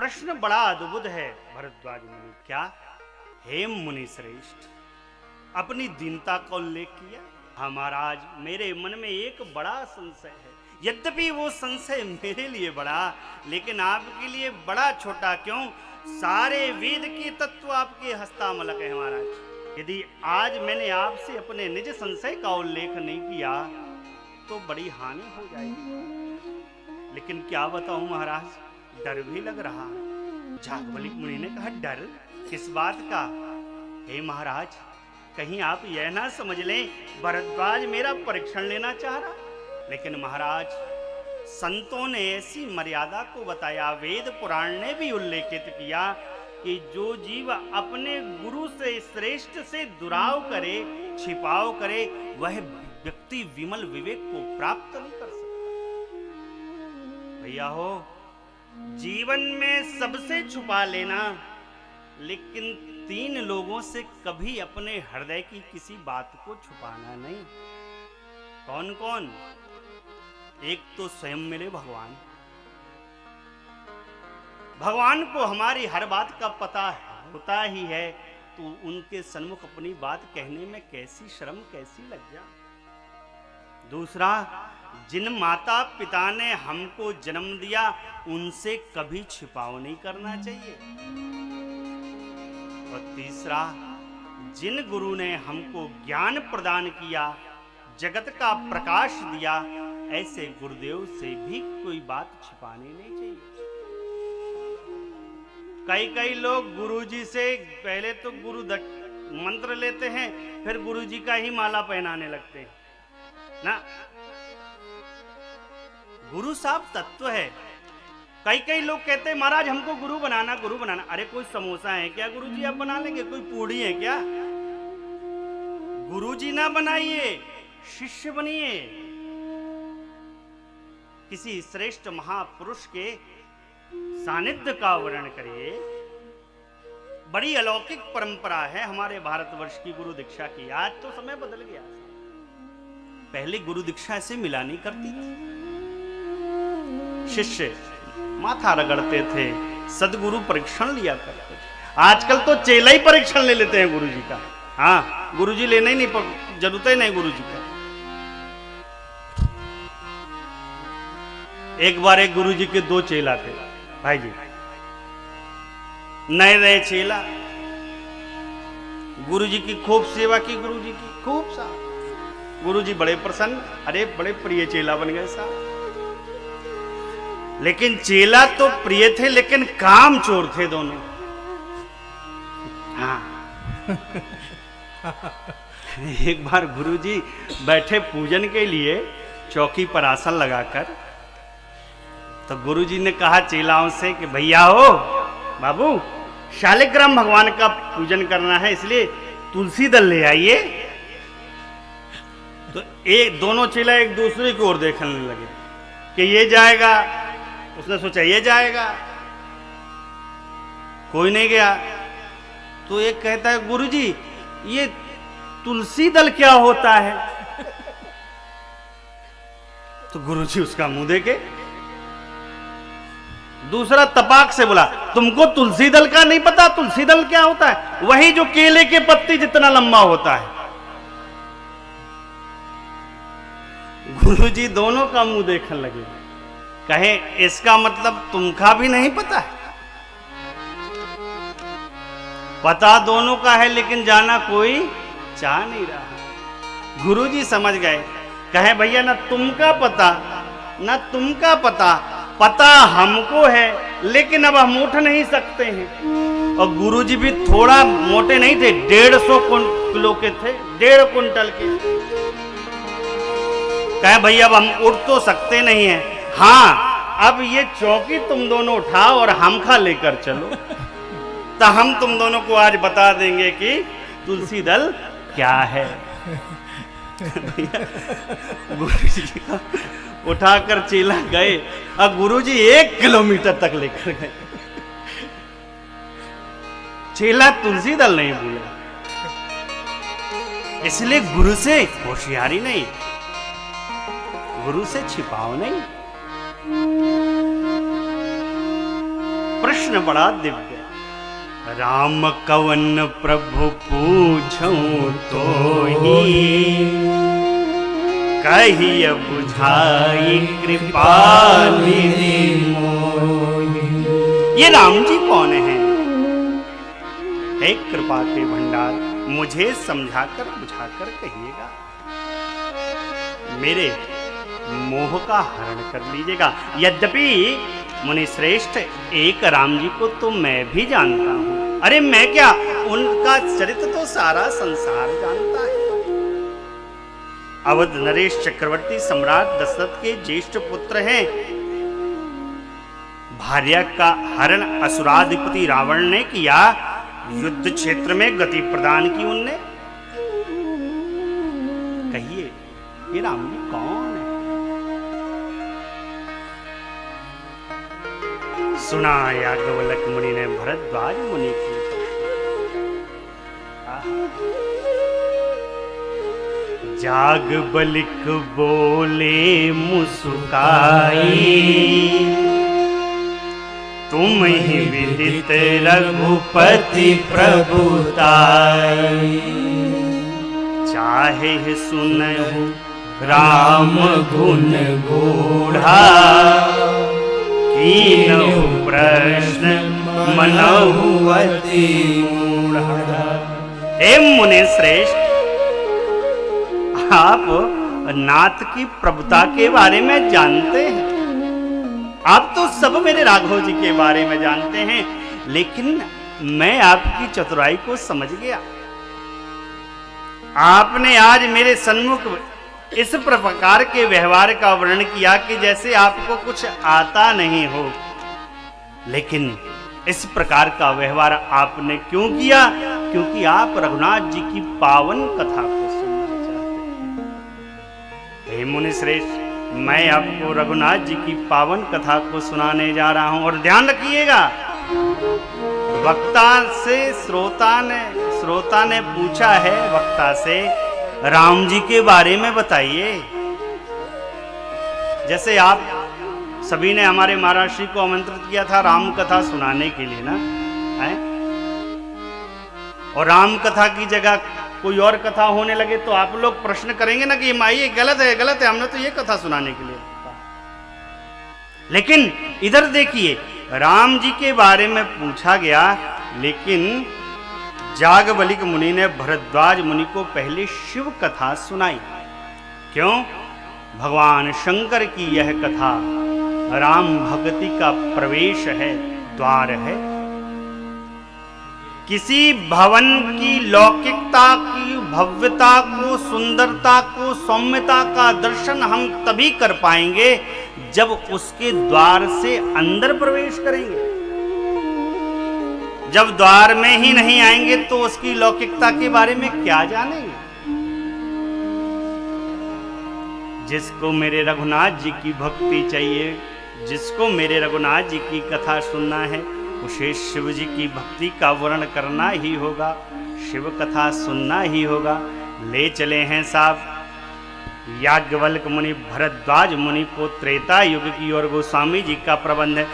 प्रश्न बड़ा अद्भुत है भरद्वाज मुनि। क्या? हे मुनि श्रेष्ठ, अपनी दीनता का उल्लेख किया। हाँ महाराज, मेरे मन में एक बड़ा संशय है। यद्यपि वो संशय मेरे लिए बड़ा, लेकिन आपके लिए बड़ा छोटा क्यों? सारे वेद के तत्व आपके हस्तामलक है महाराज। यदि आज मैंने आपसे अपने निज संशय का उल्लेख नहीं किया तो बड़ी हानि हो जाएगी। लेकिन क्या बताऊं महाराज, डर भी लग रहा। जागवलिक मुनि ने कहा, डर किस बात का? हे महाराज, कहीं आप यह ना समझ लें भरद्वाज मेरा परीक्षण लेना चाह रहा। लेकिन महाराज, संतों ने ऐसी मर्यादा को बताया, वेद पुराण ने भी उल्लेखित किया कि जो जीव अपने गुरु से श्रेष्ठ से दुराव करे, छिपाव करे, वह व्यक्ति विमल विवेक को प्राप्त नहीं कर सकता। भैया हो, जीवन में सबसे छुपा लेना, लेकिन 3 लोगों से कभी अपने हृदय की किसी बात को छुपाना नहीं। कौन कौन? एक तो स्वयं मेरे भगवान। भगवान को हमारी हर बात का पता होता ही है, तो उनके सन्मुख अपनी बात कहने में कैसी शर्म, कैसी लज्जा। दूसरा, जिन माता पिता ने हमको जन्म दिया उनसे कभी छिपाव नहीं करना चाहिए। और तीसरा, जिन गुरु ने हमको ज्ञान प्रदान किया, जगत का प्रकाश दिया, ऐसे गुरुदेव से भी कोई बात छिपानी नहीं चाहिए। कई लोग गुरुजी से पहले तो गुरु मंत्र लेते हैं, फिर गुरुजी का ही माला पहनाने लगते हैं ना। गुरु साहब तत्व है। कई लोग कहते हैं महाराज हमको गुरु बनाना, गुरु बनाना। अरे कोई समोसा है क्या गुरुजी आप बना लेंगे? कोई पूड़ी है क्या? गुरुजी ना बनाइए, शिष्य बनिए। किसी श्रेष्ठ महापुरुष के सानिध्य का वर्णन करिए। बड़ी अलौकिक परंपरा है हमारे भारतवर्ष की गुरु दीक्षा की। आज तो समय बदल गया, पहले गुरु दीक्षा ऐसे मिला नहीं करती थी। शिष्य माथा रगड़ते थे, सदगुरु परीक्षण लिया करते थे। आजकल तो चेला ही परीक्षण ले लेते हैं गुरुजी का। हाँ, गुरुजी लेना ही नहीं, जरूरत ही नहीं गुरुजी का। एक बार एक गुरुजी के 2 चेला थे भाई जी, नए चेला। गुरुजी की खूब सेवा की, गुरुजी की खूब सा। गुरुजी बड़े प्रसन्न, अरे बड़े प्रिय चेला बन गए साहब। लेकिन चेला तो प्रिय थे, लेकिन काम चोर थे दोनों। हाँ। एक बार गुरुजी बैठे पूजन के लिए चौकी पर आसन लगाकर, तो गुरुजी ने कहा चेलाओं से कि भैया हो, बाबू शालिग्राम भगवान का पूजन करना है, इसलिए तुलसी दल ले आइए। तो दोनों चेला एक दूसरे की ओर देखने लगे कि ये जाएगा, उसने सोचा ये जाएगा, कोई नहीं गया। तो एक कहता है गुरुजी ये तुलसी दल क्या होता है? तो गुरुजी उसका मुंह देखे। दूसरा तपाक से बोला, तुमको तुलसी दल का नहीं पता? तुलसी दल क्या होता है? वही जो केले के पत्ती जितना लंबा होता है। गुरुजी दोनों का मुंह देखने लगे, कहे इसका मतलब तुमका भी नहीं पता है? पता दोनों का है, लेकिन जाना कोई चाह नहीं रहा। गुरुजी समझ गए, कहे भैया ना तुमका पता ना तुमका पता, पता हमको है, लेकिन अब हम उठ नहीं सकते हैं। और गुरुजी भी थोड़ा मोटे नहीं थे, 150 किलो के थे, 1.5 कुंटल के। कहे भैया अब हम उठ तो सकते नहीं हैं, हाँ अब ये चौकी तुम दोनों उठाओ और हमखा लेकर चलो, तो हम तुम दोनों को आज बता देंगे कि तुलसी दल क्या है। गुरुजी का उठाकर चेला गए और गुरुजी 1 किलोमीटर तक लेकर गए। चेला तुलसी दल नहीं भूला। इसलिए गुरु से होशियारी नहीं, गुरु से छिपाओ नहीं। प्रश्न बड़ा दिव्य। राम कवन प्रभु पूछूं तो ही, कहिय बुझाई कृपा निधि मोहि। ये राम जी कौन है? हे कृपा के भंडार, मुझे समझाकर बुझाकर कहिएगा, मेरे मोह का हरण कर लीजिएगा। यद्यपि मुनि श्रेष्ठ, एक राम जी को तो मैं भी जानता हूं। अरे मैं क्या, उनका चरित्र तो सारा संसार जानता है। अवध नरेश चक्रवर्ती सम्राट दशरथ के ज्येष्ठ पुत्र हैं। भार्या का हरण असुराधिपति रावण ने किया, युद्ध क्षेत्र में गति प्रदान की उनने। कहिए ये राम जी कौन है? सुना याज्ञवल्क्य मुनि ने भरद्वाज मुनि की। याज्ञवल्क्य बोले मुस्काई, तुम ही विदित रघुपति प्रभुताई। चाहे सुनहु राम गुण गूढ़ा, कीनहु प्रश्न मनहु अति मूढ़ा। हे मुनि श्रेष्ठ, आप नाथ की प्रभुता के बारे में जानते हैं। आप तो सब मेरे राघव जी के बारे में जानते हैं, लेकिन मैं आपकी चतुराई को समझ गया। आपने आज मेरे सन्मुख इस प्रकार के व्यवहार का वर्णन किया कि जैसे आपको कुछ आता नहीं हो। लेकिन इस प्रकार का व्यवहार आपने क्यों किया? क्योंकि आप रघुनाथ जी की पावन कथा को सुनना चाहते हैं। हे मुनि श्रेष्ठ, मैं आपको रघुनाथ जी की पावन कथा को सुनाने जा रहा हूं। और ध्यान रखिएगा, वक्ता से श्रोता ने पूछा है वक्ता से, राम जी के बारे में बताइए। जैसे आप सभी ने हमारे महाराज श्री को आमंत्रित किया था राम कथा सुनाने के लिए ना, है? और राम कथा की जगह कोई और कथा होने लगे तो आप लोग प्रश्न करेंगे ना कि माई ये गलत है, हमने तो ये कथा सुनाने के लिए कहा। लेकिन इधर देखिए, राम जी के बारे में पूछा गया, लेकिन याज्ञवल्क्य मुनि ने भरद्वाज मुनि को पहले शिव कथा सुनाई। क्यों? भगवान शंकर की यह कथा राम भक्ति का प्रवेश है, द्वार है। किसी भवन की लौकिकता की भव्यता को, सुंदरता को, सौम्यता का दर्शन हम तभी कर पाएंगे जब उसके द्वार से अंदर प्रवेश करेंगे। जब द्वार में ही नहीं आएंगे तो उसकी लौकिकता के बारे में क्या जानेंगे? जिसको मेरे रघुनाथ जी की भक्ति चाहिए, जिसको मेरे रघुनाथ जी की कथा सुनना है, उसे शिव जी की भक्ति का वर्णन करना ही होगा, शिव कथा सुनना ही होगा। ले चले हैं साहब याज्ञवल्क्य मुनि भरद्वाज मुनि को त्रेता युग की ओर। गोस्वामी जी का प्रबंध है।